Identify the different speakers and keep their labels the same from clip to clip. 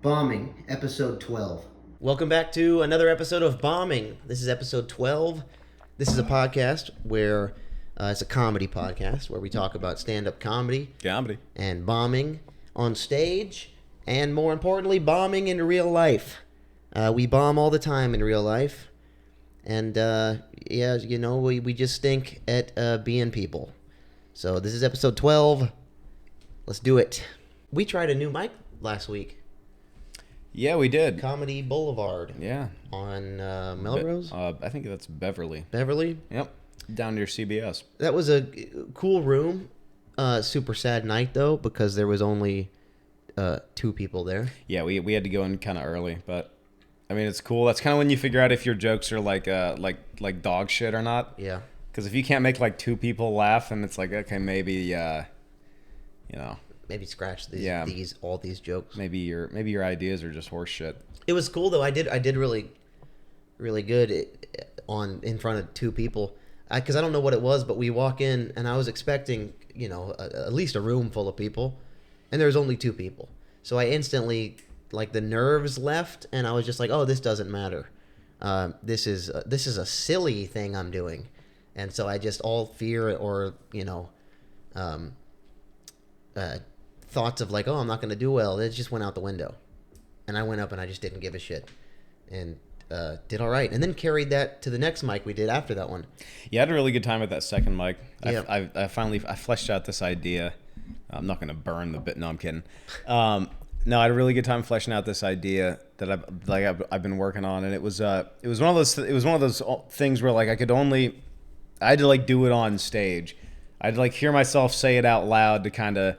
Speaker 1: Bombing, episode 12.
Speaker 2: Welcome back to another episode of Bombing. This is episode 12. This is a podcast where it's a comedy podcast where we talk about stand-up comedy and bombing on stage, and more importantly, bombing in real life. We bomb all the time in real life, and we just stink at being people. So this is episode 12. Let's do it. We tried a new mic last week.
Speaker 3: Yeah, we did.
Speaker 2: Comedy Boulevard.
Speaker 3: Yeah.
Speaker 2: On Melrose?
Speaker 3: I think that's Beverly.
Speaker 2: Beverly?
Speaker 3: Yep. Down near CBS.
Speaker 2: That was a cool room. Super sad night, though, because there was only 2 people there.
Speaker 3: Yeah, we had to go in kind of early, but I mean, it's cool. That's kind of when you figure out if your jokes are like dog shit or not.
Speaker 2: Yeah.
Speaker 3: Because if you can't make like 2 people laugh, and it's like, okay, maybe
Speaker 2: maybe scratch all these jokes.
Speaker 3: Maybe your ideas are just horse shit.
Speaker 2: It was cool though. I did really good in front of 2 people, because I don't know what it was, but we walk in and I was expecting at least a room full of people, and there was only 2 people. So I instantly, like, the nerves left, and I was just like, oh, this doesn't matter. This is a silly thing I'm doing, and so I just, all fear or thoughts of like, oh, I'm not going to do well, it just went out the window. And I went up and I just didn't give a shit, and did all right, and then carried that to the next mic we did after that one.
Speaker 3: Yeah, I had a really good time at that second mic.
Speaker 2: Yeah.
Speaker 3: I finally fleshed out this idea. I'm not going to burn the bit. No, I'm kidding. No, I had a really good time fleshing out this idea that I've been working on, and it was one of those things where, like, I had to like do it on stage. I had to like hear myself say it out loud to kind of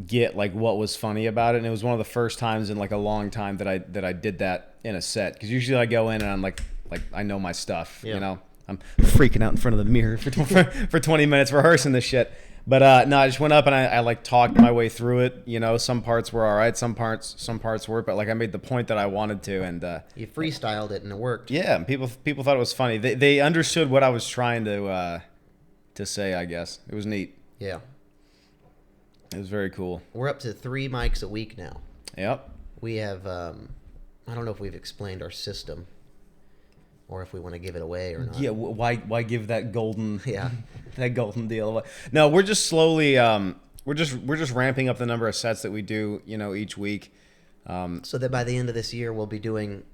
Speaker 3: get like what was funny about it, and it was one of the first times in like a long time that I did that in a set, because usually I go in and I'm like I know my stuff.
Speaker 2: Yeah.
Speaker 3: I'm freaking out in front of the mirror for 20 minutes rehearsing this shit. But no, I just went up and I like talked my way through it. Some parts were all right, some parts weren't, but like I made the point that I wanted to, and
Speaker 2: you freestyled it and it worked.
Speaker 3: Yeah, and people thought it was funny. They understood what I was trying to say, I guess. It was neat.
Speaker 2: Yeah.
Speaker 3: It was very cool.
Speaker 2: We're up to 3 mics a week now.
Speaker 3: Yep.
Speaker 2: We have, I don't know if we've explained our system, or if we want to give it away or not.
Speaker 3: Yeah. Why give that golden
Speaker 2: that
Speaker 3: golden deal away? No, we're just slowly we're just ramping up the number of sets that we do
Speaker 2: So
Speaker 3: each week.
Speaker 2: that by the end of this year we'll be doing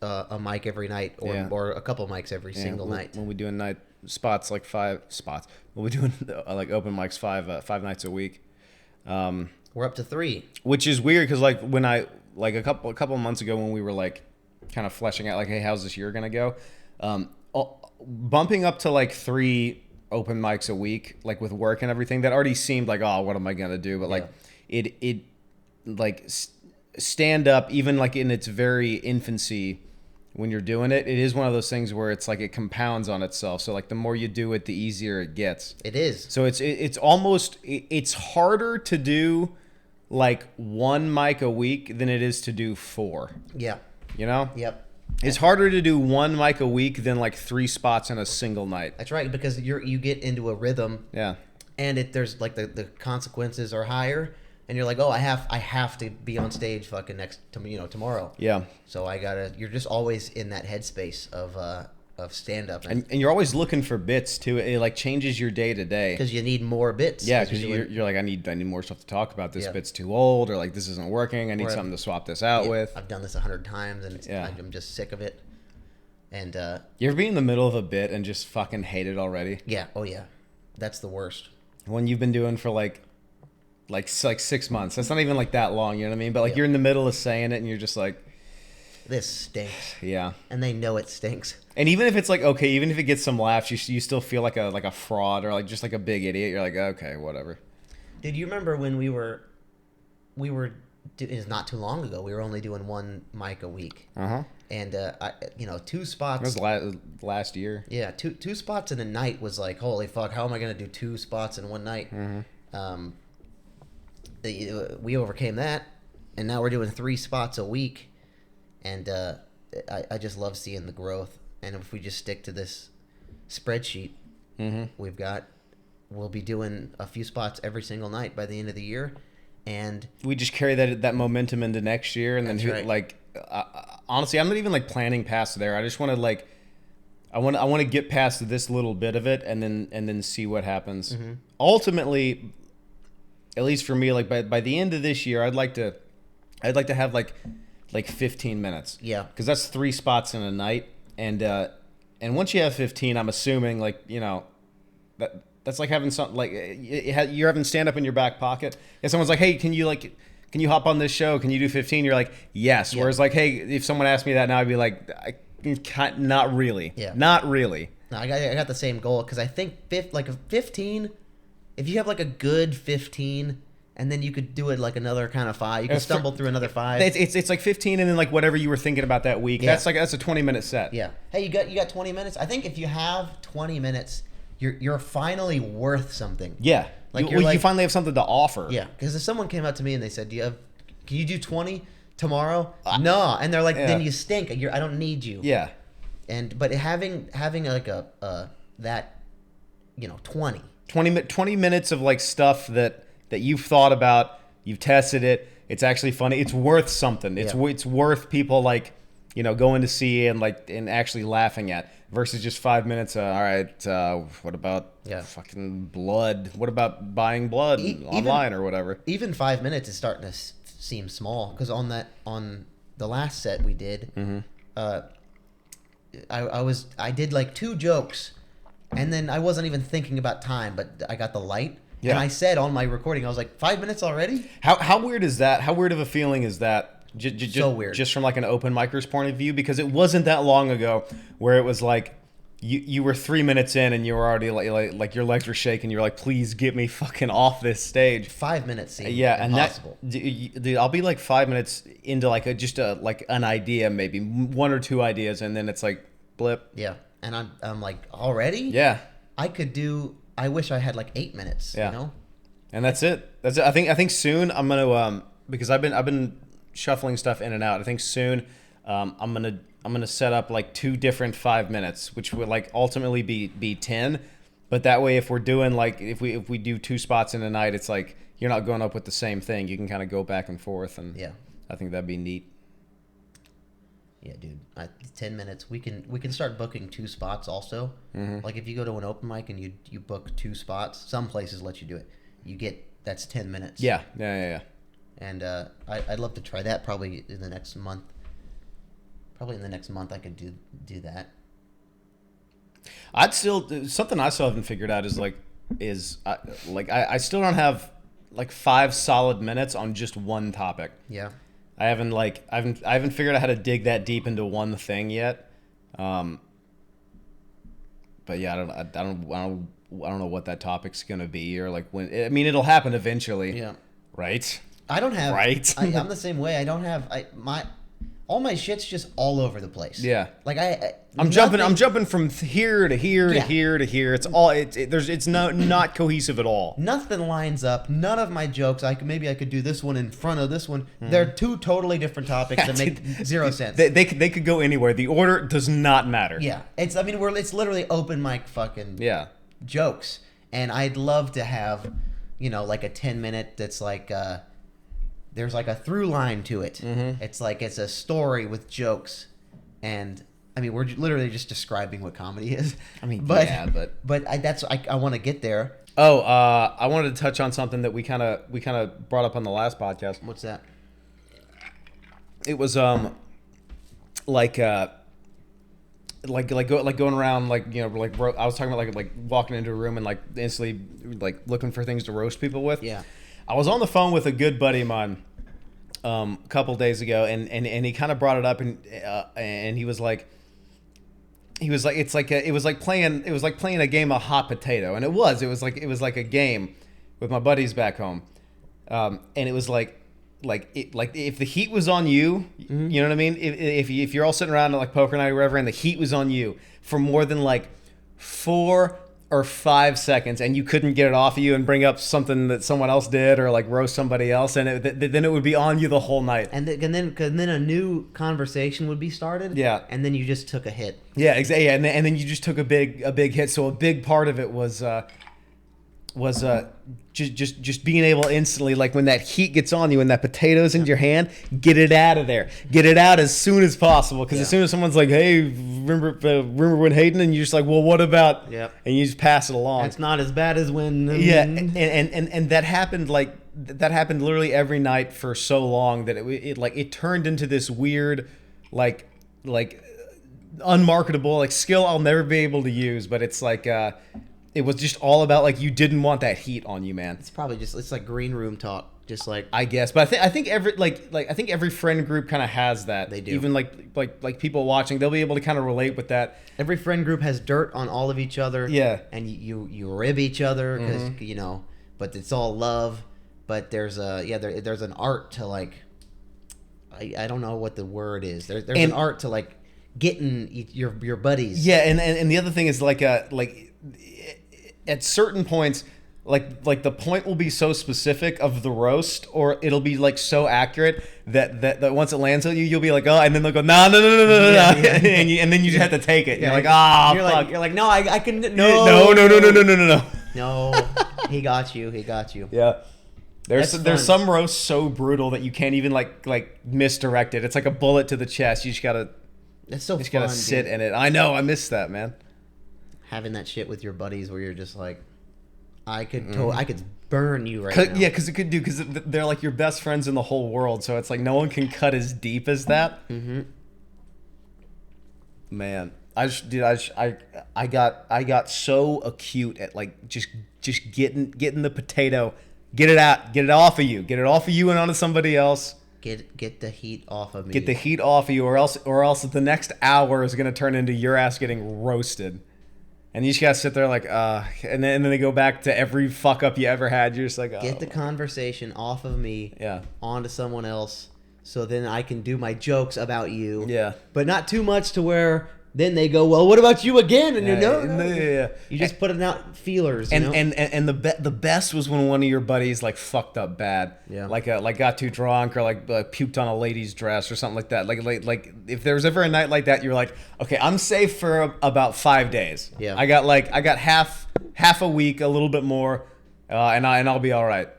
Speaker 2: a mic every night, or a couple mics every single night.
Speaker 3: We'll be doing night spots, like 5 spots. We'll be doing like open mics 5 nights a week.
Speaker 2: We're up to 3,
Speaker 3: which is weird, because like when I like a couple of months ago when we were like kind of fleshing out like, hey, how's this year gonna go, bumping up to like 3 open mics a week, like with work and everything, that already seemed like, oh, what am I gonna do? But like it like stand up, even like in its very infancy, when you're doing it, it is one of those things where it's like it compounds on itself. So like the more you do it, the easier it gets.
Speaker 2: It is.
Speaker 3: So it's harder to do like 1 mic a week than it is to do 4.
Speaker 2: Yeah. Yep.
Speaker 3: It's harder to do 1 mic a week than like 3 spots in a single night.
Speaker 2: That's right, because you get into a rhythm.
Speaker 3: Yeah.
Speaker 2: And there's like the consequences are higher. And you're like, oh, I have to be on stage fucking tomorrow.
Speaker 3: Yeah.
Speaker 2: So you're just always in that headspace of stand up.
Speaker 3: And you're always looking for bits too. It like changes your day to day.
Speaker 2: Because you need more bits.
Speaker 3: Yeah, because you're like, I need more stuff to talk about. This bit's too old, or like this isn't working. I need something to swap this out with.
Speaker 2: I've done this 100 times and I'm just sick of it. And
Speaker 3: you ever be in the middle of a bit and just fucking hate it already?
Speaker 2: Yeah. Oh yeah. That's the worst.
Speaker 3: When you've been doing for like 6 months. That's not even like that long, you know what I mean? But like you're in the middle of saying it and you're just like,
Speaker 2: this stinks.
Speaker 3: Yeah.
Speaker 2: And they know it stinks.
Speaker 3: And even if it's like, okay, even if it gets some laughs, you still feel like a fraud, or like just like a big idiot. You're like, okay, whatever.
Speaker 2: Did you remember when we were it's not too long ago, we were only doing 1 mic a week.
Speaker 3: Uh-huh.
Speaker 2: And 2 spots.
Speaker 3: That was last year.
Speaker 2: Yeah, two spots in a night was like, holy fuck, how am I going to do 2 spots in one night?
Speaker 3: Mm-hmm.
Speaker 2: We overcame that, and now we're doing 3 spots a week, and I just love seeing the growth. And if we just stick to this spreadsheet we'll be doing a few spots every single night by the end of the year, and
Speaker 3: we just carry that momentum into next year, and then honestly, I'm not even like planning past there. I just want to like, I want to get past this little bit of it, and then see what happens. Mm-hmm. Ultimately, at least for me, like by the end of this year, I'd like to have like 15 minutes.
Speaker 2: Yeah,
Speaker 3: because that's 3 spots in a night, and once you have 15, I'm assuming like that's like having something like you're having stand up in your back pocket. If someone's like, hey, can you hop on this show? Can you do 15? You're like, yes. Yeah. Whereas like, hey, if someone asked me that now, I'd be like, not really.
Speaker 2: Yeah.
Speaker 3: Not really.
Speaker 2: No, I got the same goal because I think 15. If you have like a good 15, and then you could do it like another kind of 5. You can stumble through another 5.
Speaker 3: It's like 15, and then like whatever you were thinking about that week. Yeah. That's a 20-minute set.
Speaker 2: Yeah. Hey, you got 20 minutes. I think if you have 20 minutes, you're finally worth something.
Speaker 3: Yeah. Like you finally have something to offer.
Speaker 2: Yeah. Because if someone came up to me and they said, can you do 20 tomorrow? No. And they're like, then you stink. I don't need you.
Speaker 3: Yeah.
Speaker 2: But having like that
Speaker 3: 20 minutes of like stuff that you've thought about, you've tested it, it's actually funny, it's worth something. It's worth people like going to see and actually laughing at, versus just 5 minutes. All right, what about fucking blood? What about buying blood online or whatever?
Speaker 2: Even 5 minutes is starting to seem small, because on the last set we did, I did like 2 jokes, and then I wasn't even thinking about time, but I got the light. Yeah. And I said on my recording, I was like, 5 minutes already?
Speaker 3: How weird is that? How weird of a feeling is that?
Speaker 2: So weird.
Speaker 3: Just from like an open micer's point of view, because it wasn't that long ago where it was like you were 3 minutes in and you were already like your legs were shaking. You're like, please get me fucking off this stage. 5 minutes seemed impossible. And dude, I'll be like 5 minutes into like like an idea, maybe 1 or 2 ideas, and then it's like blip.
Speaker 2: Yeah, and I'm like, already?
Speaker 3: Yeah.
Speaker 2: I wish I had like 8 minutes.
Speaker 3: Yeah. And that's it. I think soon I'm gonna because I've been shuffling stuff in and out. I think soon I'm gonna set up like 2 different 5 minutes, which would like ultimately be 10. But that way, if we're doing like if we do 2 spots in a night, it's like you're not going up with the same thing. You can kind of go back and forth, and I think that'd be neat.
Speaker 2: Yeah, dude. 10 minutes. We can start booking 2 spots also. Mm-hmm. Like if you go to an open mic and you book 2 spots, some places let you do it. That's 10 minutes.
Speaker 3: Yeah.
Speaker 2: And I'd love to try that probably in the next month. Probably in the next month I could do that.
Speaker 3: Something I still haven't figured out is I still don't have like 5 solid minutes on just one topic.
Speaker 2: Yeah.
Speaker 3: I haven't figured out how to dig that deep into one thing yet. But yeah, I don't know what that topic's gonna be, or like when. I mean, it'll happen eventually.
Speaker 2: Yeah.
Speaker 3: Right.
Speaker 2: I don't have.
Speaker 3: Right.
Speaker 2: I'm the same way. I don't have. All my shit's just all over the place.
Speaker 3: Yeah.
Speaker 2: Like
Speaker 3: I'm jumping from here to here to here to here. It's all it's not cohesive at all.
Speaker 2: Nothing lines up. None of my jokes. Maybe I could do this one in front of this one. They're 2 totally different topics that make 0 sense.
Speaker 3: They could go anywhere. The order does not matter.
Speaker 2: Yeah. It's literally open mic fucking jokes. And I'd love to have, like a 10-minute that's like there's like a through line to it. Mm-hmm. It's like it's a story with jokes, and I mean we're literally just describing what comedy is.
Speaker 3: I mean,
Speaker 2: but I want to get there.
Speaker 3: Oh, I wanted to touch on something that we kind of brought up on the last podcast.
Speaker 2: What's that?
Speaker 3: It was like going around like I was talking about like walking into a room and like instantly like looking for things to roast people with.
Speaker 2: Yeah.
Speaker 3: I was on the phone with a good buddy of mine a couple days ago, and he kind of brought it up, and he was like it was like playing a game of hot potato, and it was like a game with my buddies back home, and it was like if the heat was on you, mm-hmm. You know what I mean? If you're all sitting around at like poker night or whatever, and the heat was on you for more than like 4 or 5 seconds, and you couldn't get it off of you and bring up something that someone else did or like roast somebody else, and then it would be on you the whole night.
Speaker 2: And then a new conversation would be started.
Speaker 3: Yeah.
Speaker 2: And then you just took a hit.
Speaker 3: Yeah, exactly. Yeah, and then you just took a big hit. So a big part of it was was just being able instantly, like when that heat gets on you and that potato's in your hand, get it out of there, get it out as soon as possible. Because as soon as someone's like, "Hey, remember when Hayden?" and you're just like, "Well, what about?"
Speaker 2: Yep.
Speaker 3: And you just pass it along.
Speaker 2: It's not as bad as when.
Speaker 3: Yeah, and that happened literally every night for so long that it turned into this weird like unmarketable like skill I'll never be able to use, but it's like it was just all about like you didn't want that heat on you, man.
Speaker 2: It's probably it's like green room talk, just like
Speaker 3: I guess, but I think every I think every friend group kind of has that.
Speaker 2: They do.
Speaker 3: Even like people watching, they'll be able to kind of relate with that.
Speaker 2: every friend group has dirt on all of each other.
Speaker 3: Yeah,
Speaker 2: and you rib each other because but it's all love. But there's there's an art to like I don't know what the word is. There's an art to like getting your buddies.
Speaker 3: Yeah, and the other thing is like at certain points, like the point will be so specific of the roast, or it'll be like so accurate that once it lands on you, you'll be like, oh, and then they'll go, no, and then you just have to take it.
Speaker 2: Yeah,
Speaker 3: you're like, ah,
Speaker 2: you're
Speaker 3: fuck.
Speaker 2: like, no, I can
Speaker 3: No.
Speaker 2: No, he got you.
Speaker 3: Yeah. There's
Speaker 2: That's fun.
Speaker 3: some roasts so brutal that you can't even like misdirect it. It's like a bullet to the chest. You just gotta
Speaker 2: That's so
Speaker 3: gotta sit in it. I know, I miss that, man.
Speaker 2: having that shit with your buddies where you're just like, I could burn you right now.
Speaker 3: Yeah, because they're like your best friends in the whole world. So it's like no one can cut as deep as that.
Speaker 2: Mm-hmm.
Speaker 3: Man, I got so acute at like just getting the potato, get it out, get it off of you and onto somebody else.
Speaker 2: Get the heat off of me.
Speaker 3: Get the heat off of you, or else the next hour is gonna turn into your ass getting roasted. And you just gotta sit there like, and then they go back to every fuck up you ever had. You're just like,
Speaker 2: Get the conversation off of me,
Speaker 3: Yeah.
Speaker 2: onto someone else, so then I can do my jokes about you.
Speaker 3: Yeah.
Speaker 2: But not too much to where then they go, well, what about you again? And
Speaker 3: Yeah.
Speaker 2: you just putting out feelers.
Speaker 3: And the best was when one of your buddies like fucked up bad.
Speaker 2: Yeah.
Speaker 3: Like got too drunk or like puked on a lady's dress or something like that. Like if there was ever a night like that, you're like, okay, I'm safe for about 5 days.
Speaker 2: Yeah.
Speaker 3: I got half a week, a little bit more, and I'll be all right.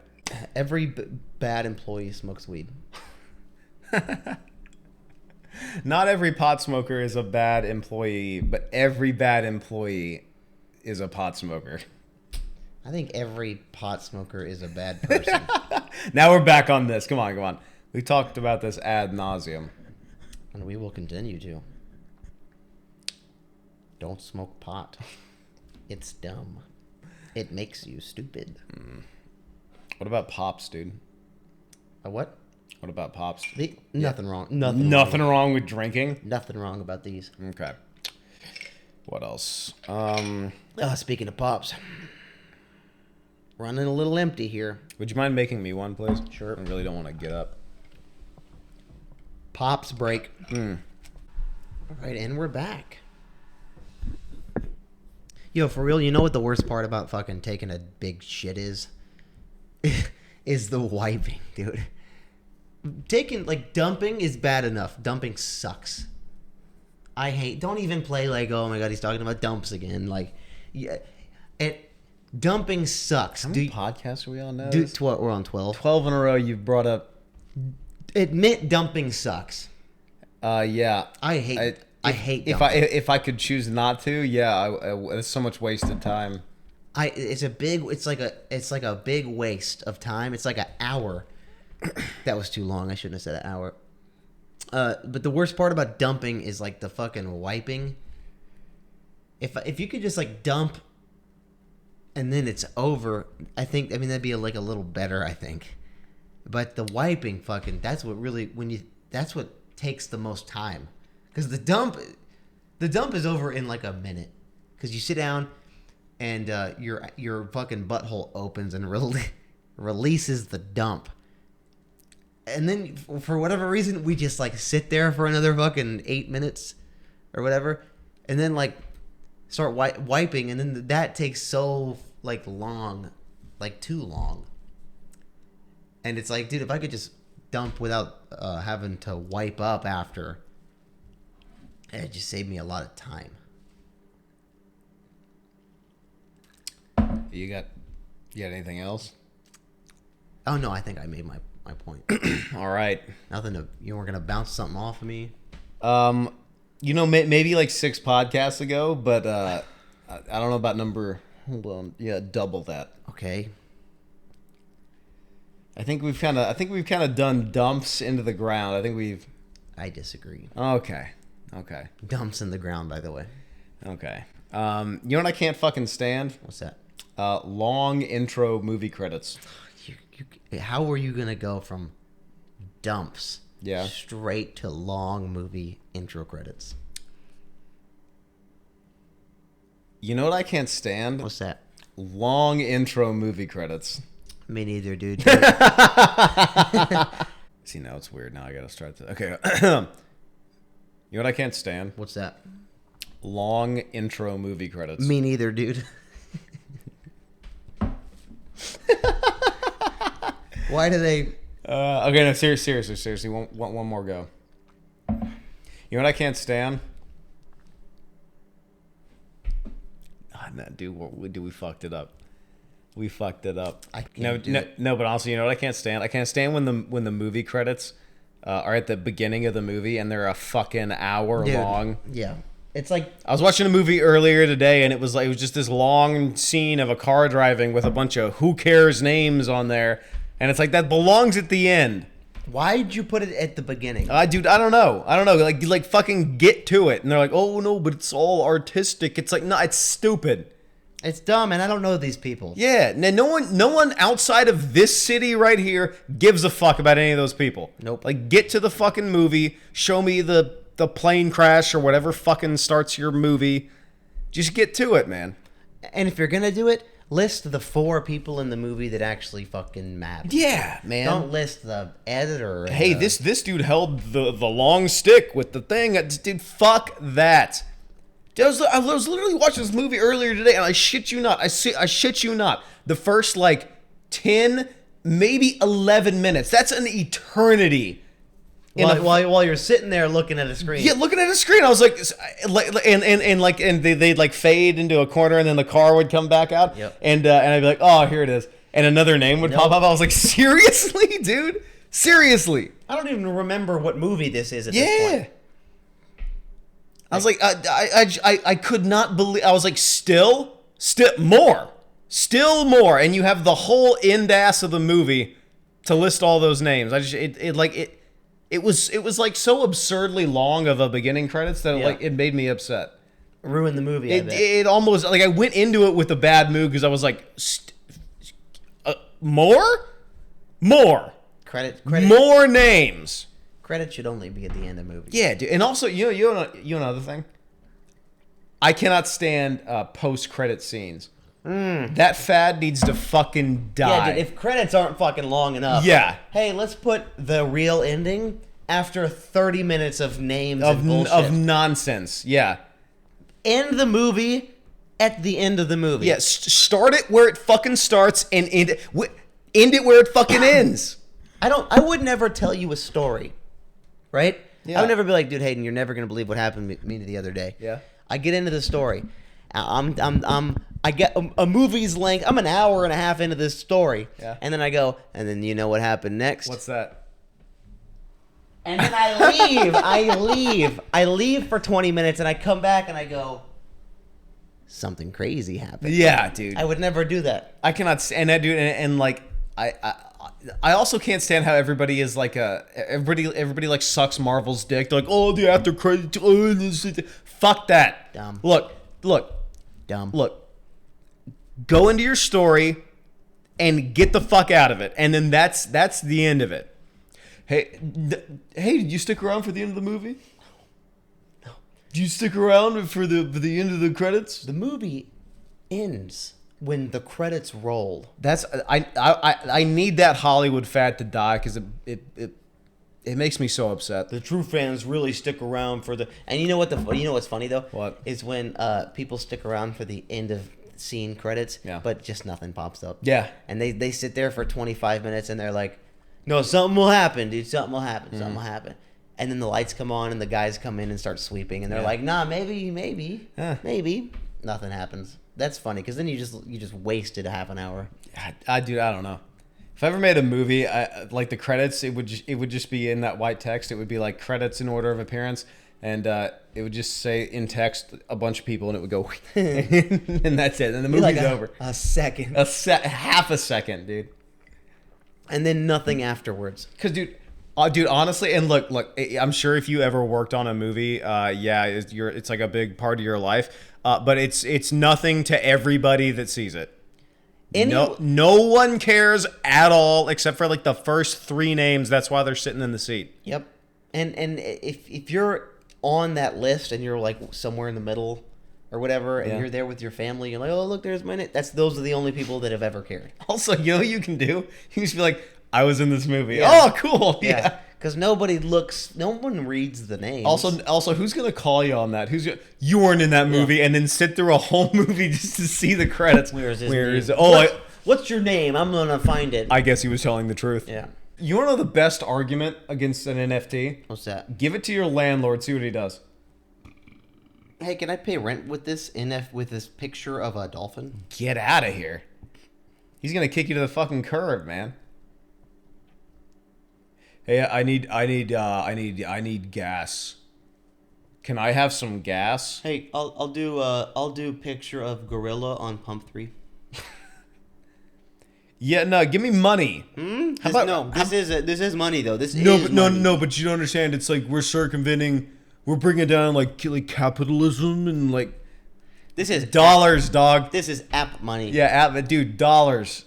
Speaker 2: Every bad employee smokes weed.
Speaker 3: Not every pot smoker is a bad employee, but every bad employee is a pot smoker.
Speaker 2: I think every pot smoker is a bad person.
Speaker 3: Now we're back on this. Come on. We talked about this ad nauseum.
Speaker 2: And we will continue to. Don't smoke pot. It's dumb. It makes you stupid.
Speaker 3: What about pops, dude?
Speaker 2: A what?
Speaker 3: What about pops?
Speaker 2: Nothing wrong.
Speaker 3: Nothing wrong with drinking?
Speaker 2: Nothing wrong about these.
Speaker 3: Okay. What else?
Speaker 2: Speaking of pops. Running a little empty here.
Speaker 3: Would you mind making me one, please?
Speaker 2: Sure.
Speaker 3: I really don't want to get up.
Speaker 2: Pops break. All right, and we're back. Yo, for real, you know what the worst part about fucking taking a big shit is? Is the wiping, dude. Dumping is bad enough. Dumping sucks. Don't even play like, oh my god, he's talking about dumps again. Like, yeah, dumping sucks.
Speaker 3: How many podcasts are we on now?
Speaker 2: Dude, we're on 12.
Speaker 3: 12 in a row you've brought up.
Speaker 2: Admit dumping sucks.
Speaker 3: Yeah.
Speaker 2: I hate dumping.
Speaker 3: If I could choose not to, yeah, it's so much wasted time.
Speaker 2: It's like a big waste of time. It's like an hour. That was too long. I shouldn't have said an hour. But the worst part about dumping is like the fucking wiping. If you could just like dump and then it's over, that'd be like a little better, I think. But the wiping fucking, that's what takes the most time. Cuz the dump is over in like a minute. Cuz you sit down and your fucking butthole opens and releases the dump. And then, for whatever reason, we just, like, sit there for another fucking 8 minutes or whatever. And then, like, start wiping. And then that takes so, like, long. Like, too long. And it's like, dude, if I could just dump without having to wipe up after, it'd just save me a lot of time.
Speaker 3: You got You got anything else?
Speaker 2: Oh no, I think I made my point.
Speaker 3: All right.
Speaker 2: You weren't gonna bounce something off of me.
Speaker 3: Maybe like 6 podcasts ago, but I don't know about number. Hold on. Yeah, double that.
Speaker 2: Okay.
Speaker 3: I think we've kind of done dumps into the ground.
Speaker 2: I disagree.
Speaker 3: Okay.
Speaker 2: Dumps in the ground, by the way.
Speaker 3: Okay. You know what I can't fucking stand?
Speaker 2: What's that?
Speaker 3: Long intro movie credits.
Speaker 2: How were you gonna go from dumps straight to long movie intro credits?
Speaker 3: You know what I can't stand?
Speaker 2: What's that?
Speaker 3: Long intro movie credits.
Speaker 2: Me neither, dude.
Speaker 3: See, now it's weird. Now I gotta start to. Okay. You know what I can't stand?
Speaker 2: What's that?
Speaker 3: Long intro movie credits.
Speaker 2: Me neither, dude. Why do they?
Speaker 3: Okay, no, seriously. One more go. You know what I can't stand? No, dude, we fucked it up. We fucked it up.
Speaker 2: I can't
Speaker 3: No, but also, you know what I can't stand? I can't stand when the movie credits are at the beginning of the movie and they're a fucking hour long.
Speaker 2: Yeah, it's like
Speaker 3: I was watching a movie earlier today and it was just this long scene of a car driving with a bunch of who cares names on there, and it's like that belongs at the end.
Speaker 2: Why'd you put it at the beginning?
Speaker 3: Dude, I don't know. Like fucking get to it. And they're like, oh no, but it's all artistic. It's like, no, it's stupid.
Speaker 2: It's dumb, and I don't know these people.
Speaker 3: Yeah, no one outside of this city right here gives a fuck about any of those people.
Speaker 2: Nope.
Speaker 3: Like, get to the fucking movie. Show me the plane crash or whatever fucking starts your movie. Just get to it, man.
Speaker 2: And if you're gonna do it, list the 4 people in the movie that actually fucking matter.
Speaker 3: Yeah, man.
Speaker 2: Don't list the editor.
Speaker 3: Hey, this dude held the long stick with the thing. Dude, fuck that. I was literally watching this movie earlier today, and I shit you not. I shit you not. The first, 10, maybe 11 minutes. That's an eternity.
Speaker 2: While you're sitting there looking at a screen.
Speaker 3: Yeah, looking at a screen. I was like and they'd fade into a corner, and then the car would come back out.
Speaker 2: Yep.
Speaker 3: And I'd be like, oh, here it is. And another name would pop up. I was like, seriously, dude? Seriously?
Speaker 2: I don't even remember what movie this is at this point.
Speaker 3: I was like, I could not believe. I was like, still more, and you have the whole end ass of the movie to list all those names. It was like so absurdly long of a beginning credits that it made me upset.
Speaker 2: Ruined the movie.
Speaker 3: It almost I went into it with a bad mood because I was like, more
Speaker 2: credit,
Speaker 3: more names.
Speaker 2: Credit should only be at the end of movies.
Speaker 3: Yeah, dude. And also, you know another thing? I cannot stand post-credit scenes. That fad needs to fucking die.
Speaker 2: Yeah, dude, if credits aren't fucking long enough.
Speaker 3: Yeah.
Speaker 2: Hey, let's put the real ending after 30 minutes of names and bullshit.
Speaker 3: Of nonsense. Yeah.
Speaker 2: End the movie at the end of the movie.
Speaker 3: Yeah, start it where it fucking starts and end it where it fucking ends.
Speaker 2: I would never tell you a story. Right?
Speaker 3: Yeah.
Speaker 2: I would never be like, dude, Hayden, you're never gonna believe what happened to me the other day.
Speaker 3: Yeah.
Speaker 2: I get into the story. I get a movie's length. I'm an hour and a half into this story.
Speaker 3: Yeah.
Speaker 2: And then I go, and then you know what happened next?
Speaker 3: What's that?
Speaker 2: And then I leave. I leave for 20 minutes, and I come back and I go, something crazy happened.
Speaker 3: Yeah, dude.
Speaker 2: I would never do that.
Speaker 3: I cannot stand that, dude. And like, I also can't stand how everybody is like everybody like sucks Marvel's dick. They're like, oh, the after credit. Fuck that.
Speaker 2: Dumb.
Speaker 3: Look.
Speaker 2: Dumb.
Speaker 3: Look. Go into your story and get the fuck out of it, and then that's the end of it. Hey, did you stick around for the end of the movie?
Speaker 2: No.
Speaker 3: Did you stick around for the end of the credits?
Speaker 2: The movie ends when the credits roll.
Speaker 3: That's I need that Hollywood fad to die because it makes me so upset.
Speaker 2: The true fans really stick around for the. And you know what's funny though?
Speaker 3: What?
Speaker 2: Is when people stick around for the end of scene credits, but just nothing pops up.
Speaker 3: Yeah.
Speaker 2: And they sit there for 25 minutes and they're like, no, something will happen, dude. Something will happen. Mm-hmm. Something will happen. And then the lights come on and the guys come in and start sweeping and they're like, nah, maybe, maybe. Nothing happens. That's funny because then you just wasted a half an hour.
Speaker 3: Dude, I don't know. If I ever made a movie, like the credits, it would just be in that white text. It would be like credits in order of appearance, and it would just say in text a bunch of people, and it would go, and that's it. And the movie's over.
Speaker 2: A second.
Speaker 3: Half a second, dude.
Speaker 2: And then nothing afterwards.
Speaker 3: Because, dude, honestly, and look, I'm sure if you ever worked on a movie, it's like a big part of your life, but it's nothing to everybody that sees it. No one cares at all except for like the first 3 names. That's why they're sitting in the seat.
Speaker 2: Yep. And if you're on that list and you're like somewhere in the middle or whatever, and you're there with your family, you're like, oh look, there's my name. Those are the only people that have ever cared.
Speaker 3: Also, you know what you can do? You can just be like, I was in this movie.
Speaker 2: Yeah.
Speaker 3: Oh, cool. Yeah.
Speaker 2: Because no one reads the names.
Speaker 3: Also, who's gonna call you on that? You weren't in that movie, and then sit through a whole movie just to see the credits.
Speaker 2: Where is
Speaker 3: it?
Speaker 2: What's your name? I'm gonna find it.
Speaker 3: I guess he was telling the truth.
Speaker 2: Yeah.
Speaker 3: You wanna know the best argument against an NFT?
Speaker 2: What's that?
Speaker 3: Give it to your landlord. See what he does.
Speaker 2: Hey, can I pay rent with this with this picture of a dolphin?
Speaker 3: Get out of here. He's gonna kick you to the fucking curb, man. Hey, I need gas. Can I have some gas?
Speaker 2: Hey, I'll do picture of gorilla on pump 3.
Speaker 3: Yeah, no, give me money.
Speaker 2: This is money though. Money.
Speaker 3: But you don't understand. It's like we're circumventing, we're bringing down like capitalism and like.
Speaker 2: This is
Speaker 3: dollars, dog.
Speaker 2: This is app money.
Speaker 3: Yeah, dude, dollars.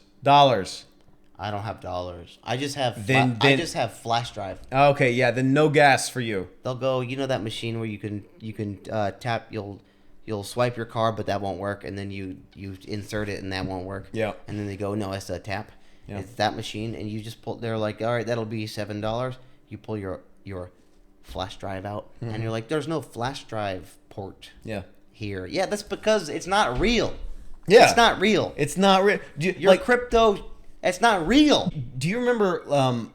Speaker 2: I don't have dollars. I just have
Speaker 3: I
Speaker 2: just have flash drive.
Speaker 3: Okay, yeah, then no gas for you.
Speaker 2: They'll go, you know that machine where you can tap, you'll swipe your card, but that won't work, and then you insert it and that won't work.
Speaker 3: Yeah.
Speaker 2: And then they go, no, it's a tap.
Speaker 3: Yeah.
Speaker 2: It's that machine, and you just pull. They're like, all right, that'll be $7. You pull your flash drive out, and you're like, there's no flash drive port.
Speaker 3: Yeah.
Speaker 2: Here. Yeah, that's because it's not real.
Speaker 3: Yeah.
Speaker 2: It's not real.
Speaker 3: It's not real.
Speaker 2: Your crypto. It's not real.
Speaker 3: Do you remember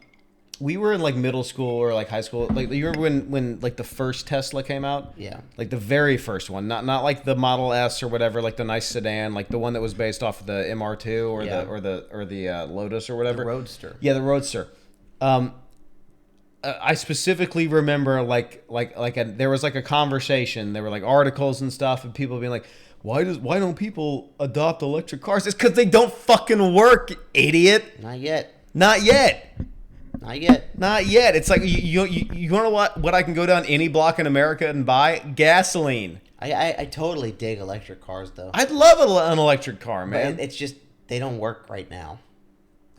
Speaker 3: we were in like middle school or like high school? Like you remember when like the first Tesla came out?
Speaker 2: Yeah.
Speaker 3: Like the very first one, not like the Model S or whatever, like the nice sedan, like the one that was based off of the MR2 or the Lotus or whatever.
Speaker 2: The Roadster.
Speaker 3: Yeah, the Roadster. I specifically remember there was like a conversation. There were like articles and stuff, and people being like, why don't people adopt electric cars? It's because they don't fucking work, idiot.
Speaker 2: Not yet.
Speaker 3: It's like you know what I can go down any block in America and buy? Gasoline.
Speaker 2: I totally dig electric cars though.
Speaker 3: I'd love an electric car, man.
Speaker 2: But it's just they don't work right now.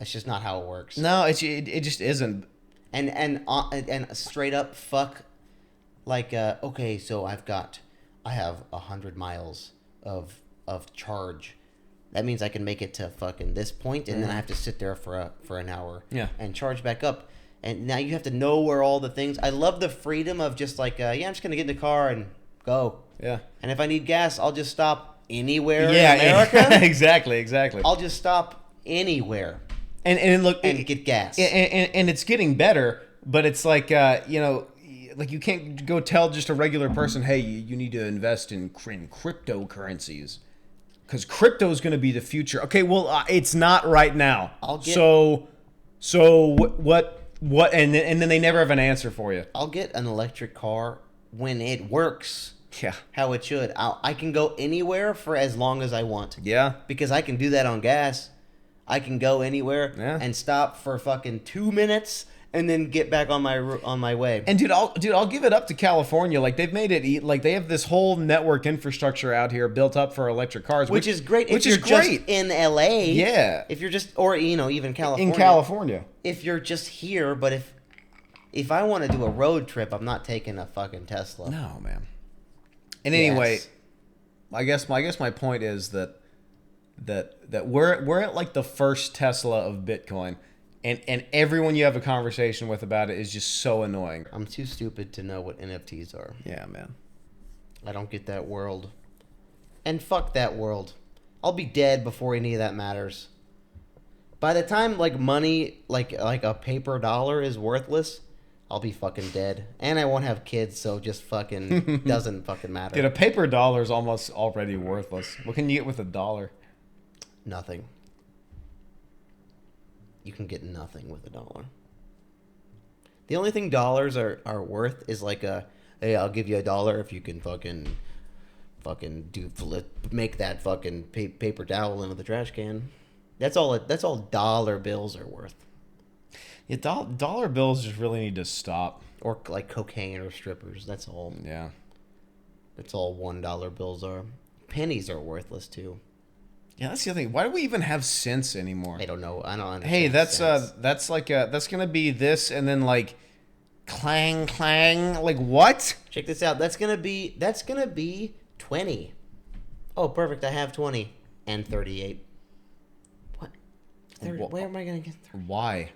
Speaker 2: That's just not how it works.
Speaker 3: No, it just isn't.
Speaker 2: And straight up fuck, like okay, so I have 100 miles of charge. That means I can make it to fucking this point, and then I have to sit there for an hour.
Speaker 3: Yeah.
Speaker 2: And charge back up. And now you have to know where all the things. I love the freedom of just like I'm just gonna get in the car and go.
Speaker 3: Yeah.
Speaker 2: And if I need gas, I'll just stop anywhere in
Speaker 3: America.
Speaker 2: America.
Speaker 3: Exactly.
Speaker 2: I'll just stop anywhere.
Speaker 3: And look,
Speaker 2: get gas.
Speaker 3: And it's getting better, but it's like like you can't go tell just a regular person, hey, you need to invest in cryptocurrencies because crypto is going to be the future. Okay, well, it's not right now. So what? And then they never have an answer for you.
Speaker 2: I'll get an electric car when it works.
Speaker 3: Yeah.
Speaker 2: How it should. I can go anywhere for as long as I want.
Speaker 3: Yeah.
Speaker 2: Because I can do that on gas. I can go anywhere and stop for fucking 2 minutes and then get back on my way.
Speaker 3: And I'll give it up to California. Like they've made it like they have this whole network infrastructure out here built up for electric cars,
Speaker 2: which is great.
Speaker 3: Which is great
Speaker 2: just in LA.
Speaker 3: Yeah.
Speaker 2: If you're just even California.
Speaker 3: In California.
Speaker 2: If you're just here, but if I want to do a road trip, I'm not taking a fucking Tesla.
Speaker 3: No, man. And anyway, I guess my point is that we're at like the first Tesla of Bitcoin, and everyone you have a conversation with about it is just so annoying.
Speaker 2: I'm too stupid to know what NFTs are.
Speaker 3: Yeah, man.
Speaker 2: I don't get that world. And fuck that world. I'll be dead before any of that matters. By the time like money, like a paper dollar is worthless, I'll be fucking dead. And I won't have kids, so just fucking doesn't fucking matter.
Speaker 3: Dude, a paper dollar is almost already worthless. What can you get with a dollar?
Speaker 2: Nothing. You can get nothing with a dollar. The only thing dollars are worth is like hey, I'll give you $1 if you can fucking make that fucking paper towel into the trash can. That's all dollar bills are worth.
Speaker 3: Yeah, dollar bills just really need to stop.
Speaker 2: Or like cocaine or strippers. That's all.
Speaker 3: Yeah.
Speaker 2: That's all $1 bills are. Pennies are worthless too.
Speaker 3: Yeah, that's the other thing. Why do we even have cents anymore?
Speaker 2: I don't know. I don't understand.
Speaker 3: Hey, that's
Speaker 2: cents.
Speaker 3: that's gonna be this, and then like clang clang. Like what?
Speaker 2: Check this out. That's gonna be 20. Oh, perfect. I have 20 and 38. What? 30, where am I gonna get 30?
Speaker 3: Why?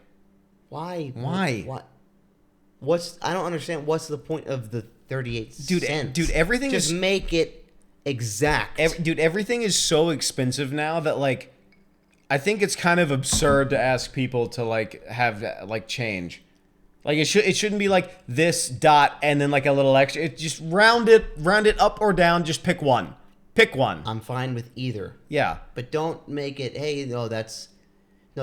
Speaker 2: Why?
Speaker 3: Why?
Speaker 2: What? I don't understand. What's the point of the 38 cents?
Speaker 3: Dude, everything
Speaker 2: just
Speaker 3: is
Speaker 2: make it exact.
Speaker 3: Dude, everything is so expensive now that like I think it's kind of absurd to ask people to like have like change. Like it shouldn't be like this dot and then like a little extra. It just round it up or down. Just pick one. Pick one.
Speaker 2: I'm fine with either.
Speaker 3: Yeah.
Speaker 2: But don't make it. Hey, no,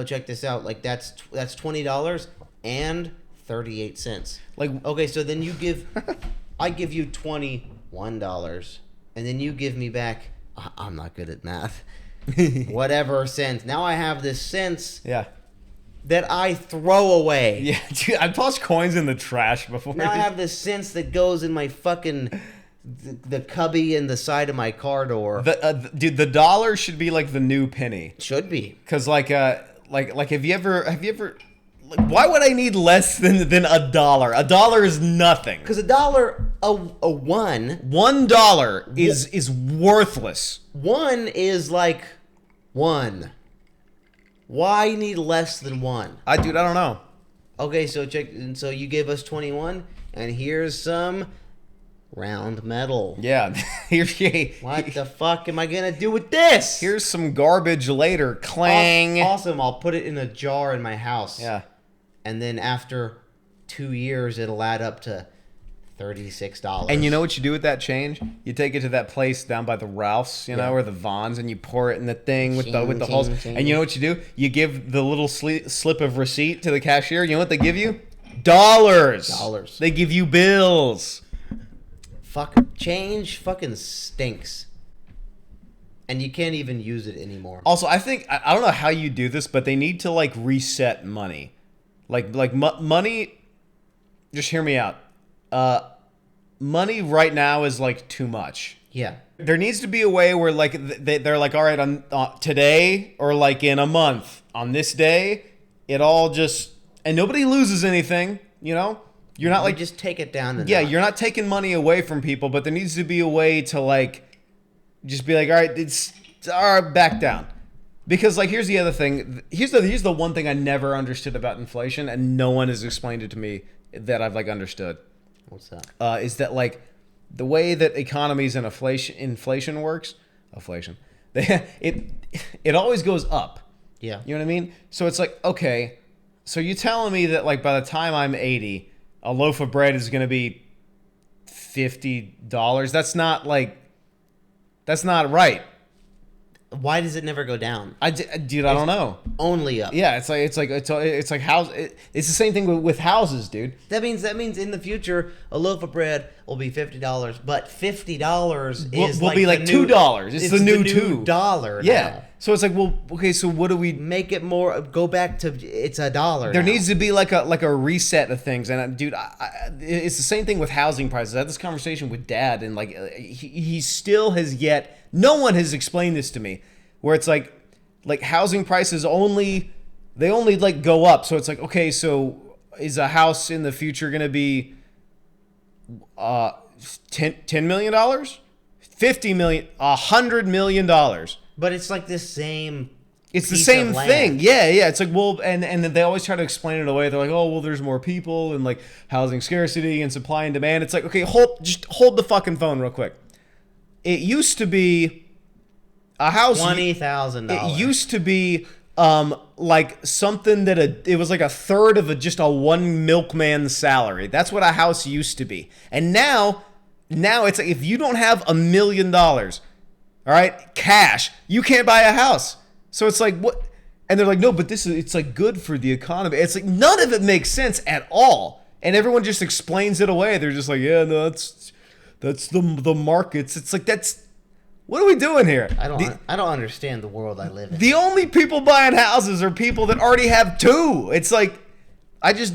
Speaker 2: check this out. Like that's $20 and 38 cents.
Speaker 3: Like
Speaker 2: okay, so then I give you $21, and then you give me back. I'm not good at math. Whatever cents. Now I have this cents.
Speaker 3: Yeah.
Speaker 2: That I throw away.
Speaker 3: Yeah, dude, I tossed coins in the trash before.
Speaker 2: Now I have this sense that goes in my fucking the cubby in the side of my car door.
Speaker 3: Dude, the dollar should be like the new penny.
Speaker 2: Should be.
Speaker 3: Cause like have you ever like, why would I need less than $1? $1 is nothing.
Speaker 2: Cause
Speaker 3: $1 is worthless.
Speaker 2: One is like one. Why need less than one?
Speaker 3: Dude, I don't know.
Speaker 2: Okay, so check. So you gave us 21, and here's some round metal.
Speaker 3: Yeah.
Speaker 2: What the fuck am I gonna do with this?
Speaker 3: Here's some garbage later. Clang.
Speaker 2: Awesome. I'll put it in a jar in my house.
Speaker 3: Yeah.
Speaker 2: And then after 2 years, it'll add up to $36.
Speaker 3: And you know what you do with that change? You take it to that place down by the Ralphs, you know, or the Vons, and you pour it in the thing with the holes. And you know what you do? You give the little slip of receipt to the cashier. You know what they give you? Dollars. They give you bills.
Speaker 2: Change fucking stinks. And you can't even use it anymore.
Speaker 3: Also, I think, I don't know how you do this, but they need to like reset money. Like money, just hear me out. Money right now is like too much.
Speaker 2: Yeah.
Speaker 3: There needs to be a way where like they're like, all right, on today or like in a month on this day, it all just, and nobody loses anything, you know? You're not like,
Speaker 2: just take it down.
Speaker 3: You're not taking money away from people, but there needs to be a way to like, just be like, all right, it's all right, back down. Because like, here's the other thing. Here's the one thing I never understood about inflation, and no one has explained it to me that I've like understood.
Speaker 2: What's that?
Speaker 3: Is that like the way that economies and inflation works? It always goes up.
Speaker 2: Yeah.
Speaker 3: You know what I mean? So it's like, okay, so you're telling me that like by the time I'm 80, a loaf of bread is going to be $50? That's not right.
Speaker 2: Why does it never go down?
Speaker 3: Dude, I don't know.
Speaker 2: Only up.
Speaker 3: Yeah, it's like house. It's the same thing with houses, dude.
Speaker 2: That means in the future a loaf of bread will be $50, but $50
Speaker 3: will be like $2. It's the new
Speaker 2: $2.
Speaker 3: Yeah.
Speaker 2: Now.
Speaker 3: So it's like, well, okay. So what do we
Speaker 2: make it more? Go back to it's $1.
Speaker 3: There needs to be like a reset of things, and dude, it's the same thing with housing prices. I had this conversation with Dad, and like he still has yet. No one has explained this to me, where it's like housing prices only like go up. So it's like, okay, so is a house in the future going to be $10 million, $50 million, $100 million?
Speaker 2: But it's like the same.
Speaker 3: It's the same thing. Yeah. It's like, well, and then they always try to explain it away. They're like, oh, well, there's more people and like housing scarcity and supply and demand. It's like, okay, just hold the fucking phone real quick. It used to be a house.
Speaker 2: $20,000.
Speaker 3: It used to be like something that it was like a third of just a one milkman's salary. That's what a house used to be. And now it's like if you don't have $1 million, all right, cash, you can't buy a house. So it's like what? And they're like, no, but it's like good for the economy. It's like none of it makes sense at all. And everyone just explains it away. They're just like, yeah, no, that's the markets. It's like what are we doing here?
Speaker 2: I don't understand the world I live in.
Speaker 3: The only people buying houses are people that already have two. It's like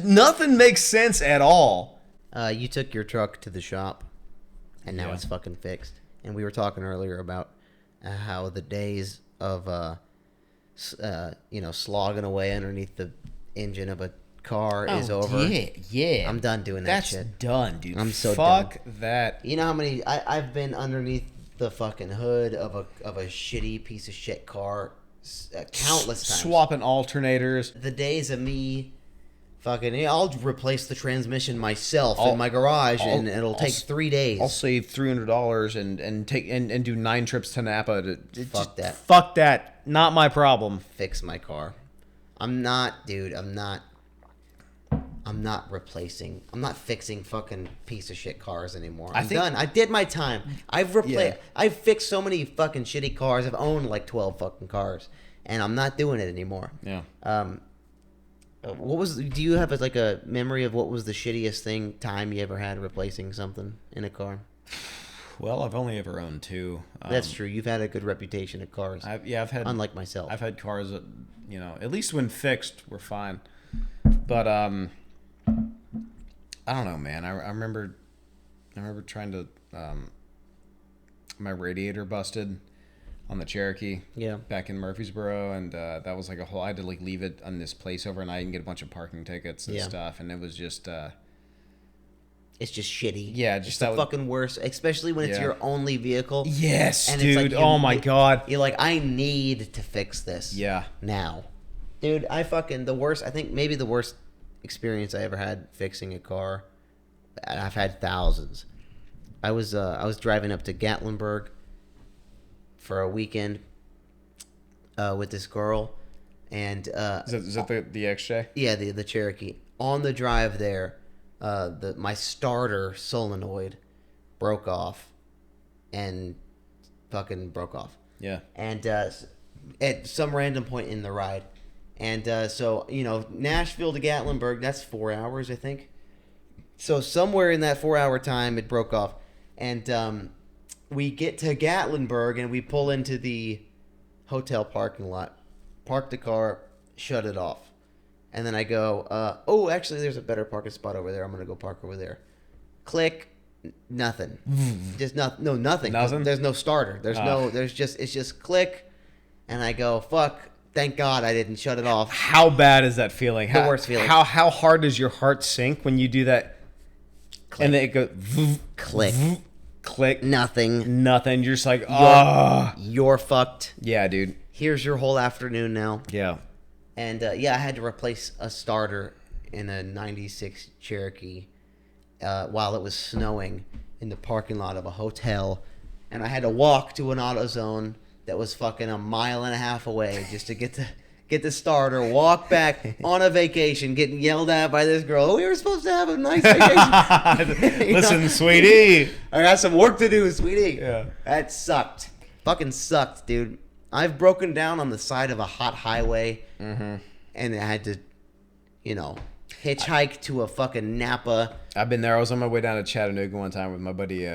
Speaker 3: nothing makes sense at all.
Speaker 2: You took your truck to the shop, and now it's fucking fixed. And we were talking earlier about how the days of slogging away underneath the engine of a car is over.
Speaker 3: Yeah.
Speaker 2: I'm done doing that shit.
Speaker 3: That's done, dude.
Speaker 2: I'm so
Speaker 3: Fuck
Speaker 2: done.
Speaker 3: that.
Speaker 2: You know how many I've been underneath the fucking hood of a shitty piece of shit car countless times.
Speaker 3: Swapping alternators.
Speaker 2: The days of me fucking, I'll replace the transmission myself in my garage, and it'll take 3 days.
Speaker 3: I'll save $300 and do 9 trips to Napa.
Speaker 2: Fuck that.
Speaker 3: Not my problem.
Speaker 2: Fix my car. I'm not replacing. I'm not fixing fucking piece of shit cars anymore. I'm done. I did my time. I've fixed so many fucking shitty cars. I've owned like 12 fucking cars, and I'm not doing it anymore.
Speaker 3: Yeah.
Speaker 2: Do you have like a memory of what was the shittiest time you ever had replacing something in a car?
Speaker 3: Well, I've only ever owned 2.
Speaker 2: That's true. You've had a good reputation of cars.
Speaker 3: I've had,
Speaker 2: unlike myself.
Speaker 3: I've had cars that, at least when fixed, were fine. But I don't know, man. I remember trying to my radiator busted on the Cherokee.
Speaker 2: Yeah.
Speaker 3: Back in Murfreesboro, and that was like I had to like leave it on this place overnight and get a bunch of parking tickets and stuff, and it was just.
Speaker 2: It's just shitty.
Speaker 3: Yeah, just
Speaker 2: it's the fucking worst, especially when it's your only vehicle.
Speaker 3: Yes,
Speaker 2: and
Speaker 3: dude.
Speaker 2: It's like
Speaker 3: oh my god.
Speaker 2: You're like, I need to fix this.
Speaker 3: Yeah.
Speaker 2: Now, dude, I think maybe the worst experience I ever had fixing a car, and I've had thousands. I was driving up to Gatlinburg for a weekend with this girl, and
Speaker 3: is that the XJ?
Speaker 2: Yeah, the Cherokee. On the drive there, my starter solenoid broke off, and fucking broke off.
Speaker 3: Yeah.
Speaker 2: And at some random point in the ride. And so, Nashville to Gatlinburg, that's 4 hours, I think. So somewhere in that 4-hour time, it broke off. And we get to Gatlinburg, and we pull into the hotel parking lot, park the car, shut it off. And then I go, actually, there's a better parking spot over there. I'm going to go park over there. Click. Nothing. Just nothing.
Speaker 3: Nothing?
Speaker 2: There's no starter. It's just click. And I go, fuck. Thank God I didn't shut it off.
Speaker 3: How bad is that feeling?
Speaker 2: The worst feeling.
Speaker 3: How hard does your heart sink when you do that? Click. And then it goes
Speaker 2: click.
Speaker 3: Click.
Speaker 2: Nothing.
Speaker 3: You're just like, oh.
Speaker 2: You're fucked.
Speaker 3: Yeah, dude.
Speaker 2: Here's your whole afternoon now.
Speaker 3: Yeah.
Speaker 2: And I had to replace a starter in a 96 Cherokee while it was snowing in the parking lot of a hotel. And I had to walk to an AutoZone that was fucking 1.5 miles away just to get the starter, walk back on a vacation, getting yelled at by this girl. Oh, we were supposed to have a nice vacation.
Speaker 3: Listen, sweetie.
Speaker 2: I got some work to do, sweetie.
Speaker 3: Yeah.
Speaker 2: That sucked. Fucking sucked, dude. I've broken down on the side of a hot highway, and I had to, hitchhike to a fucking Napa.
Speaker 3: I've been there. I was on my way down to Chattanooga one time with my buddy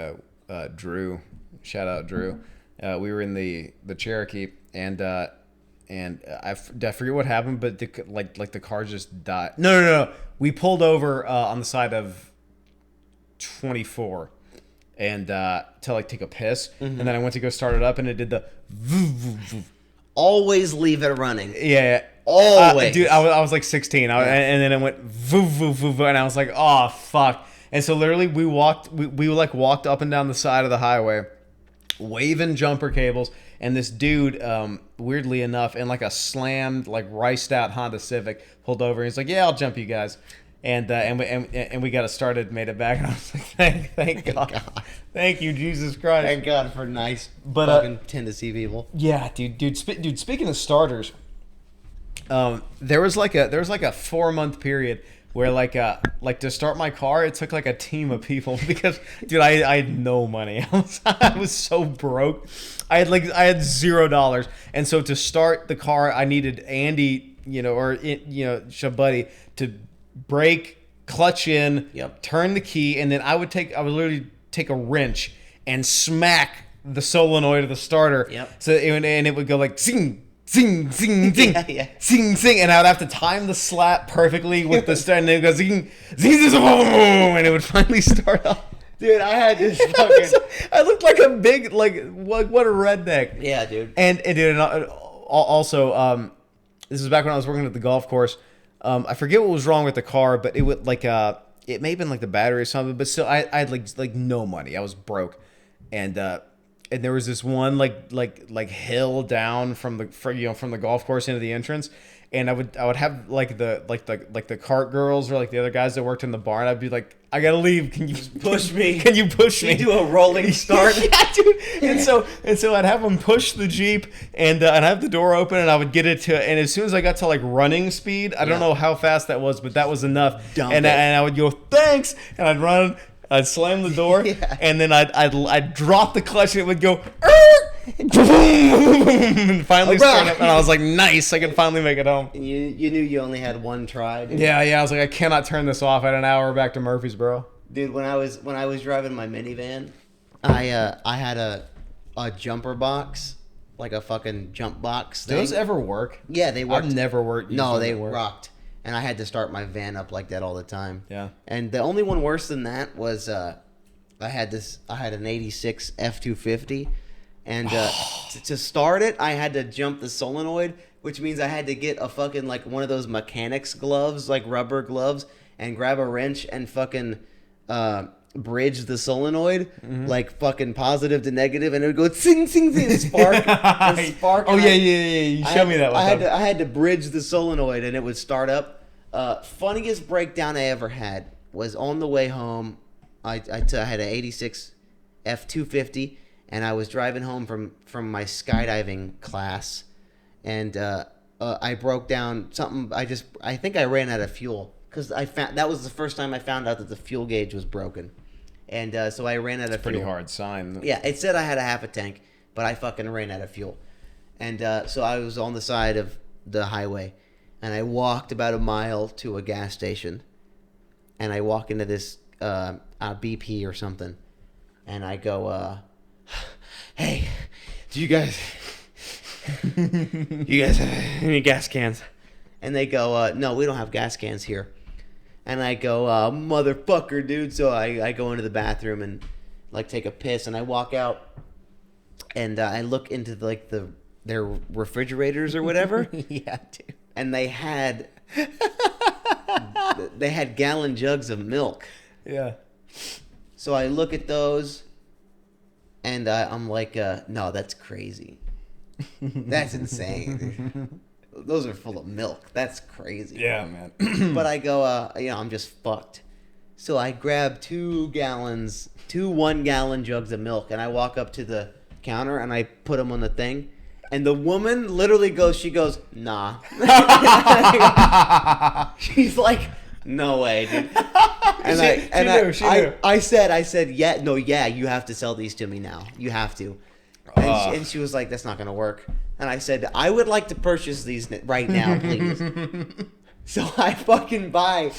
Speaker 3: Drew. Shout out Drew. We were in the Cherokee, and I forget what happened, but the car just died. No. We pulled over on the side of 24, and to take a piss, and then I went to go start it up, and it did the.
Speaker 2: Always leave it running.
Speaker 3: Yeah.
Speaker 2: Always.
Speaker 3: Dude, I was like 16, and then it went and I was like, oh fuck. And so literally we walked up and down the side of the highway, waving jumper cables, and this dude, weirdly enough, in like a slammed, riced out Honda Civic, pulled over. And he's like, "Yeah, I'll jump you guys," and we got it started, made it back, and I was like, "Thank God, thank you, Jesus Christ,
Speaker 2: thank God for nice fucking Tennessee people."
Speaker 3: Yeah, dude. Speaking of starters, There was like a 4-month period where like to start my car, it took like a team of people because dude, I had no money. I was so broke. I had $0, and so to start the car, I needed Andy, Shabuddy to brake, clutch in, turn the key, and then I would literally take a wrench and smack the solenoid of the starter. So it would go like zing. Zing, zing, zing, zing, zing, and I would have to time the slap perfectly with the start, and then it goes zing, zing, zing, and it would finally start up.
Speaker 2: Dude, I had this fucking...
Speaker 3: I looked like a big, what a redneck.
Speaker 2: Yeah, dude.
Speaker 3: And dude, also, this was back when I was working at the golf course. I forget what was wrong with the car, but it would it may have been like the battery or something, but still, I had like no money. I was broke, and there was this one like hill down from the golf course into the entrance, and I would have like the cart girls or like the other guys that worked in the barn. I'd be like, I gotta leave. Can you
Speaker 2: push me?
Speaker 3: Can you push me?
Speaker 2: Do a rolling start.
Speaker 3: Yeah, dude. And so I'd have them push the Jeep and have the door open, and I would get it to. And as soon as I got to like running speed, I don't know how fast that was, but that was enough. And I would go thanks, and I'd run. I'd slam the door, and then I'd drop the clutch, and it would go, and finally start up, and I was like, nice, I can finally make it home.
Speaker 2: You knew you only had one try, dude.
Speaker 3: Yeah, I was like, I cannot turn this off at an hour back to Murfreesboro.
Speaker 2: Dude, when I was driving my minivan, I had a jumper box, like a fucking jump box thing.
Speaker 3: Do those ever work?
Speaker 2: Yeah, they worked.
Speaker 3: I've never worked.
Speaker 2: No, they rocked. And I had to start my van up like that all the time.
Speaker 3: Yeah.
Speaker 2: And the only one worse than that was I had an 86 F-250. And to start it, I had to jump the solenoid, which means I had to get a fucking like one of those mechanics gloves, like rubber gloves, and grab a wrench and fucking bridge the solenoid, like fucking positive to negative, and it would go sing, sing, sing, spark.
Speaker 3: Oh yeah. You showed me that one.
Speaker 2: I had to bridge the solenoid, and it would start up. Funniest breakdown I ever had was on the way home. I had an 86 F-250, and I was driving home from my skydiving class, and I broke down something. I think I ran out of fuel because that was the first time I found out that the fuel gauge was broken. And so I ran out of fuel.
Speaker 3: Pretty hard sign.
Speaker 2: Yeah, it said I had a half a tank, but I fucking ran out of fuel. And so I was on the side of the highway, and I walked about a mile to a gas station, and I walk into this BP or something, and I go, hey, do you guys have any gas cans? And they go, no, we don't have gas cans here. And I go, motherfucker, dude. So I go into the bathroom and like take a piss, and I walk out, and I look into their refrigerators or whatever.
Speaker 3: Yeah, dude.
Speaker 2: And they had gallon jugs of milk.
Speaker 3: Yeah.
Speaker 2: So I look at those, and I'm like, no, that's crazy. That's insane. Those are full of milk. That's crazy.
Speaker 3: Yeah, man.
Speaker 2: But I go, I'm just fucked. So I grab 2 1-gallon jugs of milk, and I walk up to the counter, and I put them on the thing. And the woman literally goes, nah. She's like, no way, dude. And
Speaker 3: she knew.
Speaker 2: I said, yeah, you have to sell these to me now. You have to. And she was like, that's not going to work. And I said, I would like to purchase these right now, please. So I fucking buy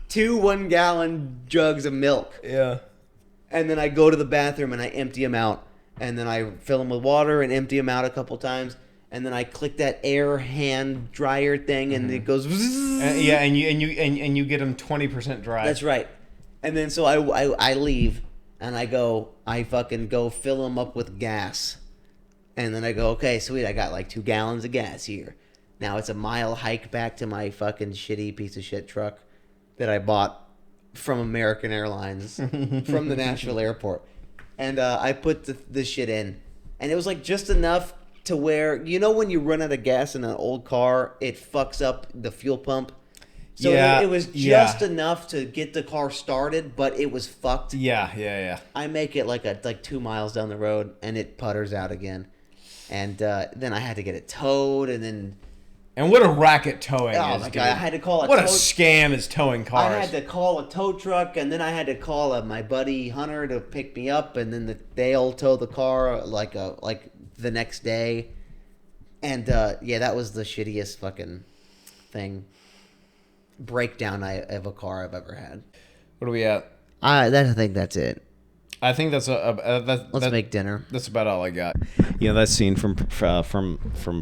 Speaker 2: 2 1-gallon jugs of milk.
Speaker 3: Yeah.
Speaker 2: And then I go to the bathroom and I empty them out. And then I fill them with water and empty them out a couple times. And then I click that air hand dryer thing, and it goes.
Speaker 3: Yeah, and you get them 20% dry.
Speaker 2: That's right. And then so I leave, and I fucking go fill them up with gas. And then I go, okay, sweet, I got like 2 gallons of gas here. Now it's a mile hike back to my fucking shitty piece of shit truck that I bought from American Airlines from the Nashville airport. And I put the shit in. And it was like just enough to where, when you run out of gas in an old car, it fucks up the fuel pump. So it was just enough to get the car started, but it was fucked.
Speaker 3: Yeah.
Speaker 2: I make it like 2 miles down the road, and it putters out again. And then I had to get it towed, and then
Speaker 3: And what a racket towing
Speaker 2: Oh
Speaker 3: is,
Speaker 2: my
Speaker 3: dude.
Speaker 2: god! I had to call a
Speaker 3: What a scam is towing cars.
Speaker 2: I had to call a tow truck, and then I had to call my buddy Hunter to pick me up, and then they'll tow the car like the next day. And yeah, that was the shittiest fucking breakdown of a car I've ever had.
Speaker 3: What are we at?
Speaker 2: I think that's it.
Speaker 3: I think that's
Speaker 2: Let's make dinner.
Speaker 3: That's about all I got. You know that scene from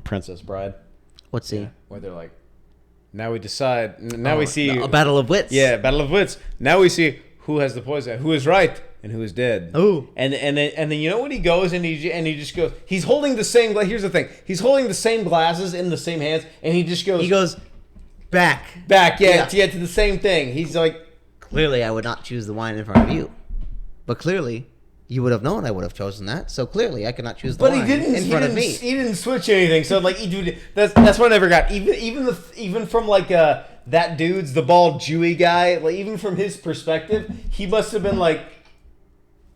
Speaker 3: Princess Bride?
Speaker 2: What scene?
Speaker 3: Yeah, where they're like, now we decide. Now we see
Speaker 2: a battle of wits.
Speaker 3: Yeah, battle of wits. Now we see who has the poison, who is right, and who is dead.
Speaker 2: Ooh.
Speaker 3: And then you know when he goes and he just goes. He's holding the same. Here's the thing. He's holding the same glasses in the same hands, and he just goes.
Speaker 2: He goes back.
Speaker 3: Yeah, to the same thing. He's like,
Speaker 2: clearly, I would not choose the wine in front of you, but clearly, you would have known I would have chosen that. So clearly, I could not choose the wine in front of me.
Speaker 3: He didn't switch anything. So like, dude, that's what I never got. Even from like that dude's the bald Jewy guy. Like even from his perspective, he must have been like,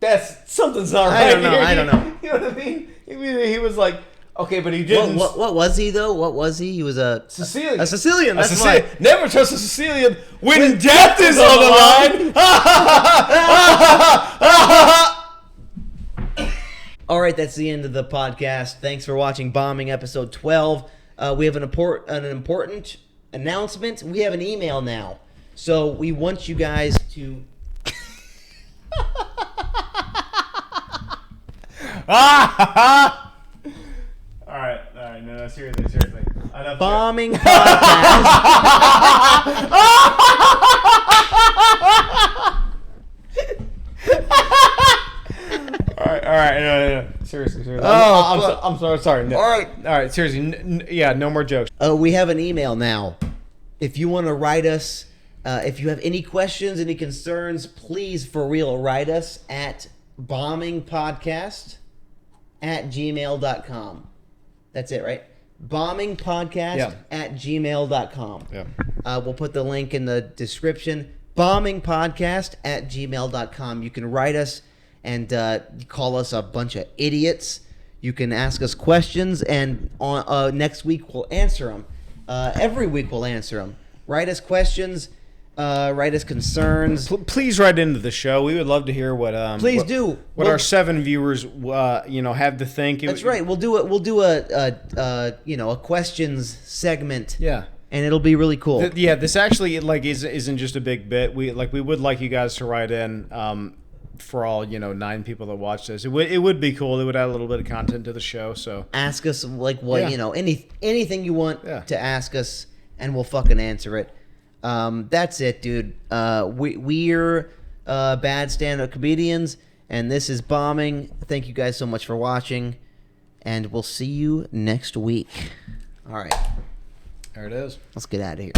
Speaker 3: that's something's not right.
Speaker 2: I don't know.
Speaker 3: You know what I mean? He was like, okay, but he didn't.
Speaker 2: What was he though? What was he? He was a
Speaker 3: Sicilian.
Speaker 2: A Sicilian. That's why.
Speaker 3: Never trust a Sicilian when death is on the line.
Speaker 2: All right, that's the end of the podcast. Thanks for watching Bombing episode 12. We have an important announcement. We have an email now. So we want you guys to...
Speaker 3: All right, no, seriously. Enough
Speaker 2: Bombing podcast.
Speaker 3: All right, no. Seriously.
Speaker 2: Oh,
Speaker 3: I'm sorry. No.
Speaker 2: All right,
Speaker 3: seriously. No more jokes.
Speaker 2: We have an email now. If you want to write us, if you have any questions, any concerns, please, for real, write us at bombingpodcast@gmail.com. That's it, right? bombingpodcast@gmail.com.
Speaker 3: Yeah.
Speaker 2: We'll put the link in the description. bombingpodcast@gmail.com. You can write us and call us a bunch of idiots. You can ask us questions, and on next week we'll answer them. Every week we'll answer them. Write us questions. Write us concerns.
Speaker 3: Please write into the show. We would love to hear what.
Speaker 2: Please do.
Speaker 3: What our 7 viewers, have to think.
Speaker 2: That's right. We'll do a questions segment.
Speaker 3: Yeah.
Speaker 2: And it'll be really cool.
Speaker 3: This actually isn't just a big bit. We would like you guys to write in. For all 9 people that watch this, it would be cool. It would add a little bit of content to the show. So ask us
Speaker 2: anything you want to ask us, and we'll fucking answer it. That's it, dude. We're bad stand-up comedians, and this is Bombing. Thank you guys so much for watching, and we'll see you next week. All right.
Speaker 3: There it is.
Speaker 2: Let's get out of here.